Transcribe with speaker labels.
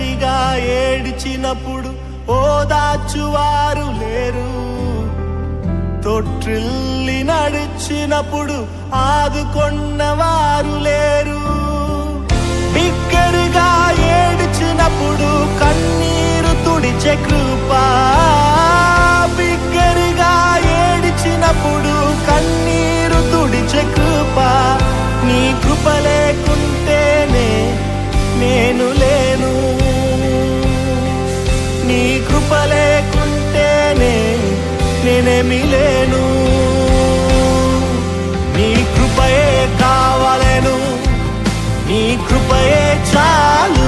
Speaker 1: బిగ్గరగా ఏడ్చినప్పుడు ఓదార్చువారు లేరు, తొట్టిల్లి నడిచినప్పుడు ఆదుకొన్నవారు లేరు. బిగ్గరగా ఏడ్చినప్పుడు కన్నీరు తుడిచే కృప, బిగ్గరగా ఏడ్చినప్పుడు కన్నీరు తుడిచే కృప. నీ కృప లేకుంటేనే నేను లేను, నీ కృప లేకుంటేనే నేనేమి లేను. నీ కృపయే కావాలను, నీ కృపయే చాలు